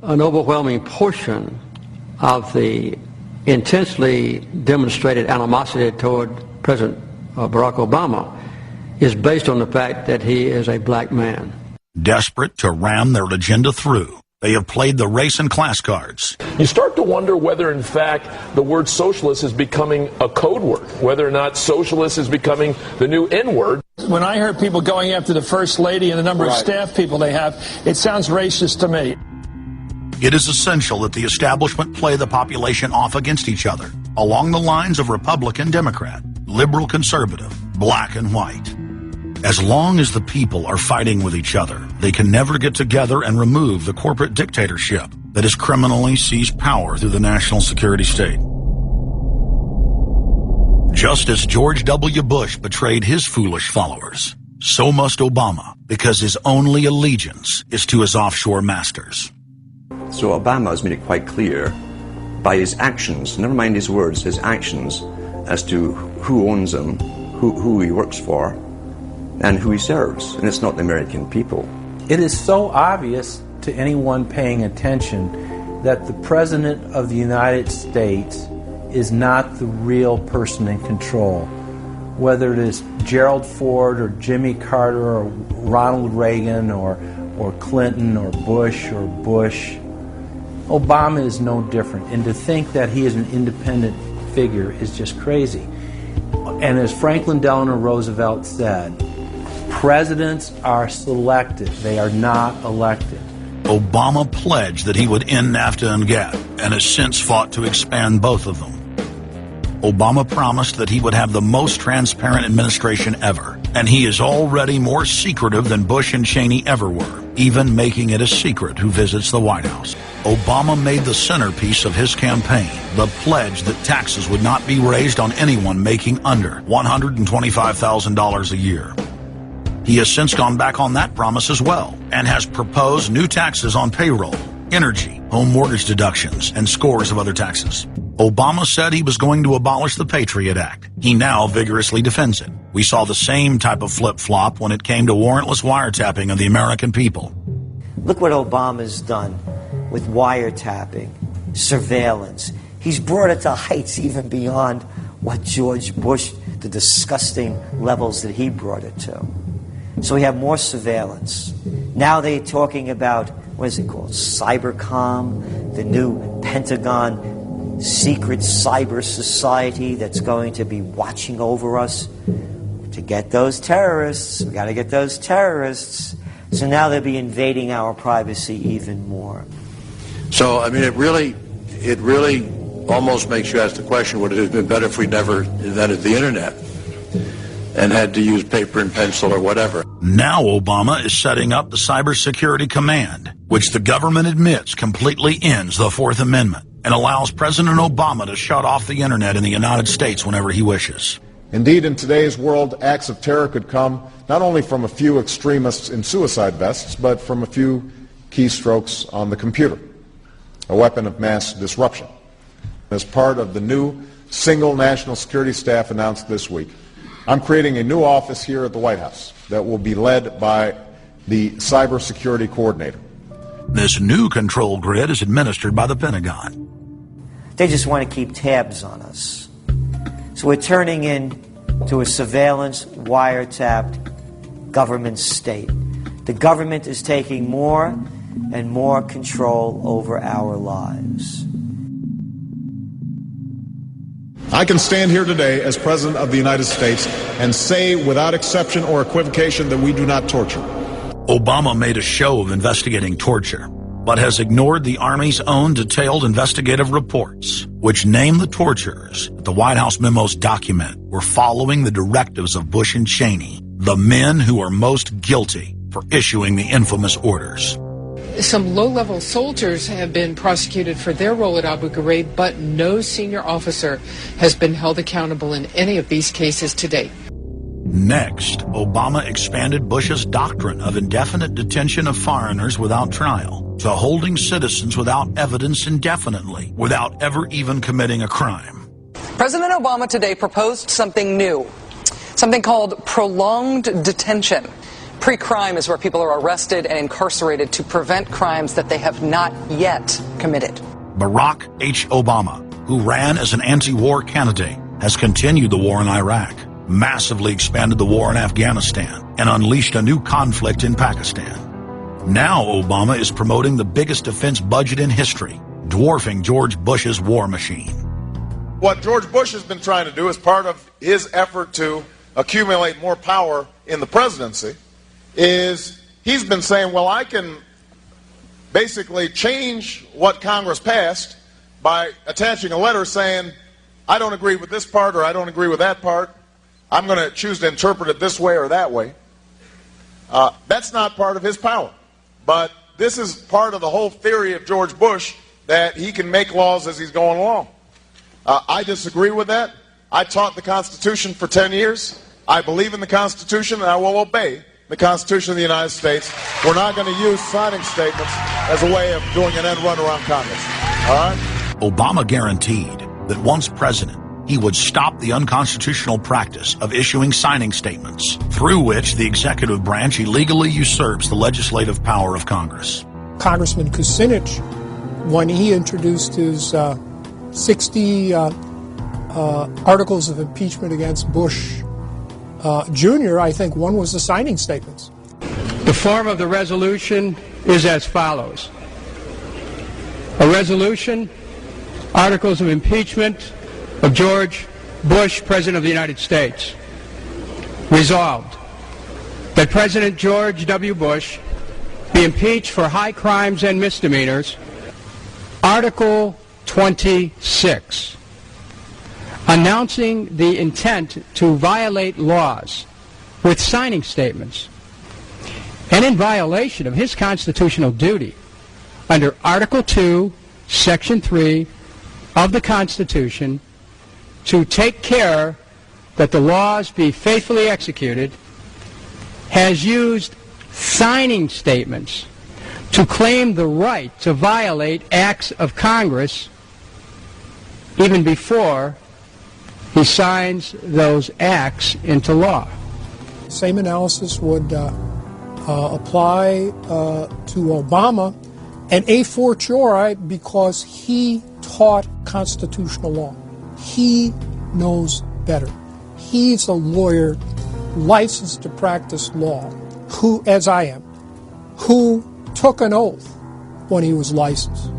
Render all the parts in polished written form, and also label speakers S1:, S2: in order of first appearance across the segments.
S1: an overwhelming portion of the intensely demonstrated animosity toward President Barack Obama is based on the fact that he is a black man.
S2: Desperate to ram their agenda through, they have played the race and class cards.
S3: You start to wonder whether, in fact, the word socialist is becoming a code word, whether or not socialist is becoming the new N-word.
S4: When I heard people going after the First Lady and the number of staff people they have, it sounds racist to me.
S2: It is essential that the establishment play the population off against each other, along the lines of Republican, Democrat, liberal, conservative, black and white. As long as the people are fighting with each other, they can never get together and remove the corporate dictatorship that has criminally seized power through the national security state. Just as George W. Bush betrayed his foolish followers, so must Obama, because his only allegiance is to his offshore masters.
S5: So Obama has made it quite clear by his actions, never mind his words, his actions, as to who owns him, who he works for, and who he serves. And it's not the American people.
S6: It is so obvious to anyone paying attention that the President of the United States is not the real person in control. Whether it is Gerald Ford or Jimmy Carter or Ronald Reagan or Clinton or Bush, Obama is no different. And to think that he is an independent figure is just crazy. And as Franklin Delano Roosevelt said, presidents are selected, they are not elected.
S2: Obama pledged that he would end NAFTA and GATT, and has since fought to expand both of them. Obama promised that he would have the most transparent administration ever, and he is already more secretive than Bush and Cheney ever were, even making it a secret who visits the White House. Obama made the centerpiece of his campaign the pledge that taxes would not be raised on anyone making under $125,000 a year. He has since gone back on that promise as well, and has proposed new taxes on payroll, energy, home mortgage deductions, and scores of other taxes. Obama said he was going to abolish the Patriot Act. He now vigorously defends it. We saw the same type of flip-flop when it came to warrantless wiretapping of the American people.
S7: Look what Obama's done with wiretapping, surveillance. He's brought it to heights even beyond what George Bush, the disgusting levels that he brought it to. So we have more surveillance. Now they're talking about, what is it called, Cybercom, the new Pentagon secret cyber society that's going to be watching over us to get those terrorists. We got to get those terrorists. So now they'll be invading our privacy even more.
S8: So, I mean, it really almost makes you ask the question, would it have been better if we never invented the internet and had to use paper and pencil or whatever?
S2: Now Obama is setting up the Cybersecurity Command, which the government admits completely ends the Fourth Amendment and allows President Obama to shut off the internet in the United States whenever he wishes.
S9: Indeed, in today's world, acts of terror could come not only from a few extremists in suicide vests, but from a few keystrokes on the computer, a weapon of mass disruption. As part of the new single national security staff announced this week, I'm creating a new office here at the White House that will be led by the cybersecurity coordinator.
S2: This new control grid is administered by the Pentagon.
S7: They just want to keep tabs on us. So we're turning into a surveillance, wiretapped government state. The government is taking more and more control over our lives.
S9: I can stand here today as President of the United States and say without exception or equivocation that we do not torture.
S2: Obama made a show of investigating torture, but has ignored the Army's own detailed investigative reports, which name the torturers that the White House memos document were following the directives of Bush and Cheney, the men who are most guilty for issuing the infamous orders.
S10: Some low-level soldiers have been prosecuted for their role at Abu Ghraib, but no senior officer has been held accountable in any of these cases to date.
S2: Next, Obama expanded Bush's doctrine of indefinite detention of foreigners without trial to holding citizens without evidence indefinitely, without ever even committing a crime.
S11: President Obama today proposed something new, something called prolonged detention. Pre-crime is where people are arrested and incarcerated to prevent crimes that they have not yet committed.
S2: Barack H. Obama, who ran as an anti-war candidate, has continued the war in Iraq, massively expanded the war in Afghanistan, and unleashed a new conflict in Pakistan. Now Obama is promoting the biggest defense budget in history, dwarfing George Bush's war machine.
S9: What George Bush has been trying to do as part of his effort to accumulate more power in the presidency is he's been saying, well, I can basically change what Congress passed by attaching a letter saying, I don't agree with this part or I don't agree with that part. I'm going to choose to interpret it this way or that way. That's not part of his power. But this is part of the whole theory of George Bush, that he can make laws as he's going along. I disagree with that. I taught the Constitution for 10 years. I believe in the Constitution, and I will obey the Constitution of the United States. We're not going to use signing statements as a way of doing an end run around Congress. All right?
S2: Obama guaranteed that once president, he would stop the unconstitutional practice of issuing signing statements, through which the executive branch illegally usurps the legislative power of Congress.
S12: Congressman Kucinich, when he introduced his 60 articles of impeachment against Bush Jr., I think one was the signing statements.
S13: The form of the resolution is as follows. A resolution, articles of impeachment of George Bush, President of the United States. Resolved, that President George W. Bush be impeached for high crimes and misdemeanors. Article 26, announcing the intent to violate laws with signing statements, and in violation of his constitutional duty under Article 2, Section 3 of the Constitution, to take care that the laws be faithfully executed, has used signing statements to claim the right to violate acts of Congress even before he signs those acts into law.
S12: Same analysis would apply to Obama, and a fortiori because he taught constitutional law. He knows better. He's a lawyer licensed to practice law, who, as I am, who took an oath when he was licensed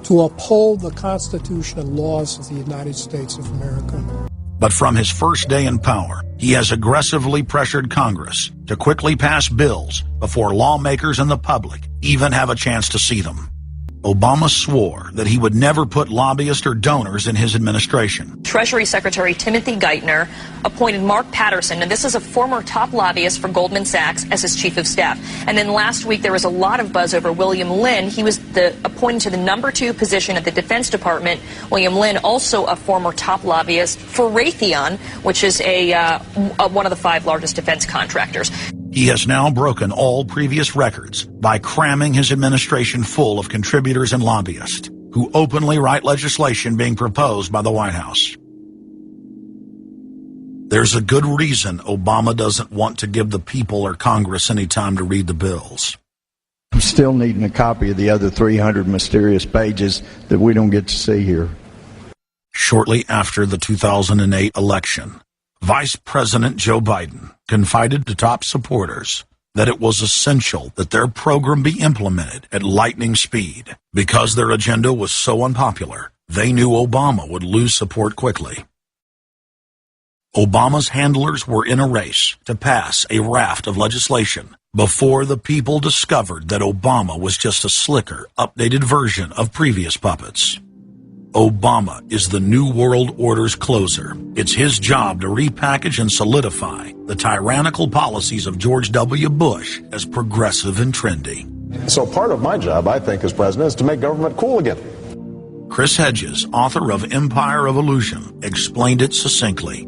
S12: to uphold the Constitution and laws of the United States of America.
S2: But from his first day in power, he has aggressively pressured Congress to quickly pass bills before lawmakers and the public even have a chance to see them. Obama swore that he would never put lobbyists or donors in his administration.
S14: Treasury Secretary Timothy Geithner appointed Mark Patterson, and this is a former top lobbyist for Goldman Sachs, as his chief of staff. And then last week there was a lot of buzz over William Lynn. He was appointed to the #2 position at the Defense Department. William Lynn, also a former top lobbyist for Raytheon, which is one of the 5 largest defense contractors.
S2: He has now broken all previous records by cramming his administration full of contributors and lobbyists who openly write legislation being proposed by the White House. There's a good reason Obama doesn't want to give the people or Congress any time to read the bills.
S15: I'm still needing a copy of the other 300 mysterious pages that we don't get to see here.
S2: Shortly after the 2008 election, Vice President Joe Biden confided to top supporters that it was essential that their program be implemented at lightning speed. Because their agenda was so unpopular, they knew Obama would lose support quickly. Obama's handlers were in a race to pass a raft of legislation before the people discovered that Obama was just a slicker, updated version of previous puppets. Obama is the New World Order's closer. It's his job to repackage and solidify the tyrannical policies of George W. Bush as progressive and trendy.
S9: So part of my job, I think, as president, is to make government cool again.
S2: Chris Hedges, author of Empire of Illusion, explained it succinctly.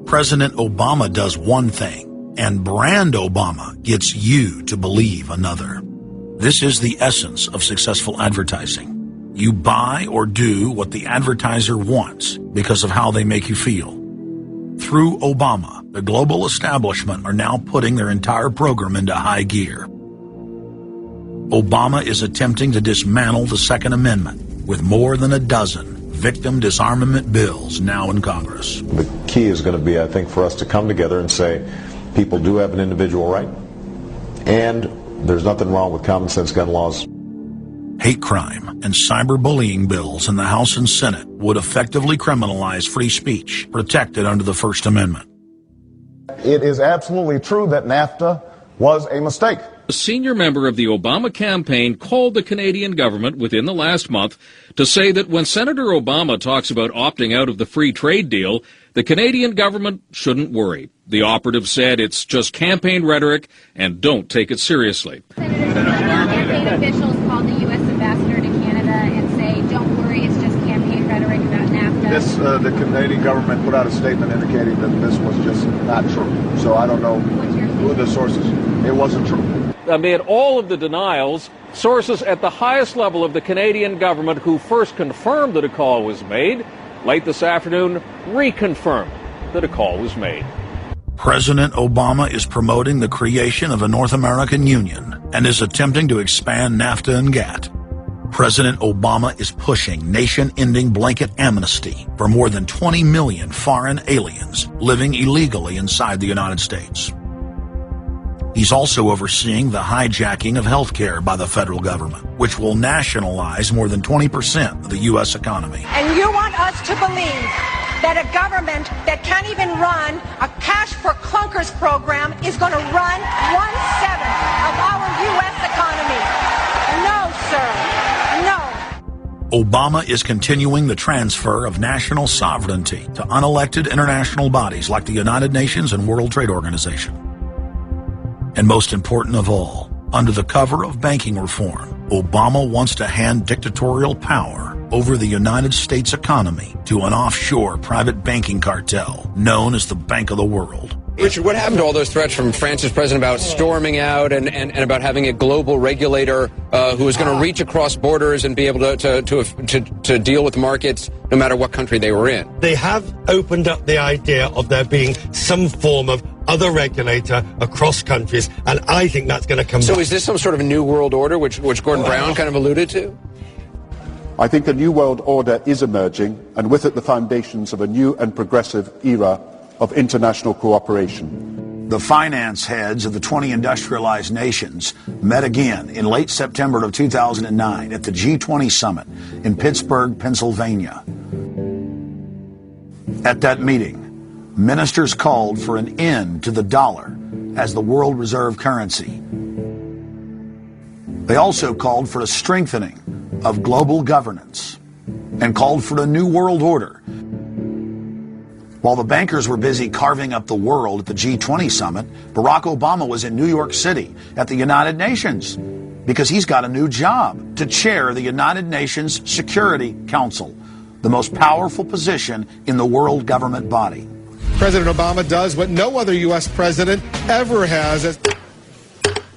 S2: President Obama does one thing, and Brand Obama gets you to believe another. This is the essence of successful advertising. You buy or do what the advertiser wants because of how they make you feel. Through Obama, the global establishment are now putting their entire program into high gear. Obama is attempting to dismantle the Second Amendment with more than a dozen victim disarmament bills now in Congress.
S9: The key is going to be, I think, for us to come together and say people do have an individual right, and there's nothing wrong with common sense gun laws.
S2: Hate crime and cyberbullying bills in the House and Senate would effectively criminalize free speech protected under the First Amendment.
S9: It is absolutely true that NAFTA was a mistake.
S16: A senior member of the Obama campaign called the Canadian government within the last month to say that when Senator Obama talks about opting out of the free trade deal, the Canadian government shouldn't worry. The operative said it's just campaign rhetoric and don't take it seriously.
S17: Campaign officials called the U.S. ambassador to Canada and say, don't worry, it's just campaign rhetoric about NAFTA.
S9: The Canadian government put out a statement indicating that this was just not true. So I don't know who the sources. It wasn't true.
S16: Amid all of the denials, sources at the highest level of the Canadian government who first confirmed that a call was made, late this afternoon reconfirmed that a call was made.
S2: President Obama is promoting the creation of a North American Union and is attempting to expand NAFTA and GATT. President Obama is pushing nation-ending blanket amnesty for more than 20 million foreign aliens living illegally inside the United States. He's also overseeing the hijacking of health care by the federal government, which will nationalize more than 20% of the U.S. economy.
S18: And you want us to believe that a government that can't even run a cash for clunkers program is going to run 1/7 of our U.S. economy. No, sir. No.
S2: Obama is continuing the transfer of national sovereignty to unelected international bodies like the United Nations and World Trade Organization. And most important of all, under the cover of banking reform, Obama wants to hand dictatorial power over the United States economy to an offshore private banking cartel known as the Bank of the World.
S19: Richard, what happened to all those threats from France's president about storming out and about having a global regulator who is going to reach across borders and be able to deal with markets no matter what country they were in?
S20: They have opened up the idea of there being some form of other regulator across countries, and I think that's going to come back.
S19: Is this some sort of new world order, which Gordon Brown kind of alluded to?
S21: I think a new world order is emerging, and with it the foundations of a new and progressive era of international cooperation.
S2: The finance heads of the 20 industrialized nations met again in late September of 2009 at the G20 summit in Pittsburgh, Pennsylvania. At that meeting, ministers called for an end to the dollar as the world reserve currency. They also called for a strengthening of global governance and called for a new world order. While the bankers were busy carving up the world at the G20 summit, Barack Obama was in New York City at the United Nations because he's got a new job to chair the United Nations Security Council, the most powerful position in the world government body.
S22: President Obama does what no other U.S. president ever has.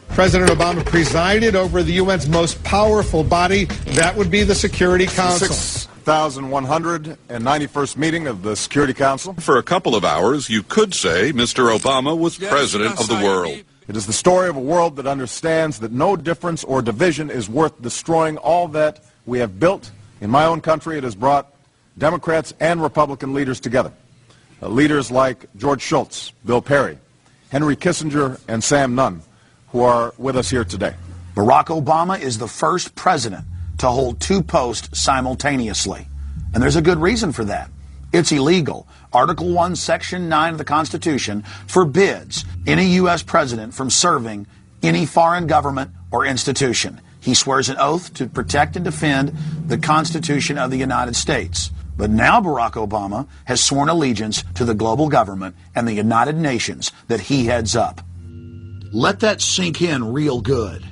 S22: President Obama presided over the UN's most powerful body. That would be the Security Council.
S9: 6,191st meeting of the Security Council.
S23: For a couple of hours, you could say Mr. Obama was president of the world.
S9: It is the story of a world that understands that no difference or division is worth destroying all that we have built. In my own country, it has brought Democrats and Republican leaders together. Leaders like George Shultz, Bill Perry, Henry Kissinger, and Sam Nunn, who are with us here today.
S2: Barack Obama is the first president to hold two posts simultaneously. And there's a good reason for that. It's illegal. Article 1, Section 9 of the Constitution forbids any U.S. president from serving any foreign government or institution. He swears an oath to protect and defend the Constitution of the United States. But now Barack Obama has sworn allegiance to the global government and the United Nations that he heads up. Let that sink in real good.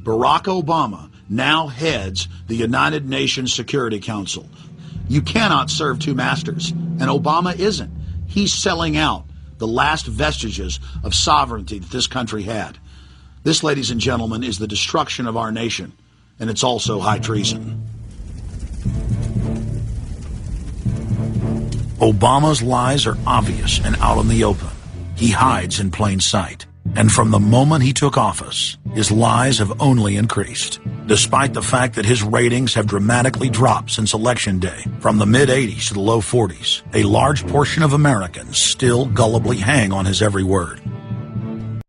S2: Barack Obama now heads the United Nations Security Council. You cannot serve two masters, and Obama isn't. He's selling out the last vestiges of sovereignty that this country had. This, ladies and gentlemen, is the destruction of our nation, and it's also high treason. Obama's lies are obvious and out in the open. he hides in plain sight. And from the moment he took office, his lies have only increased. Despite the fact that his ratings have dramatically dropped since Election Day, from the mid-80s to the low 40s, a large portion of Americans still gullibly hang on his every word.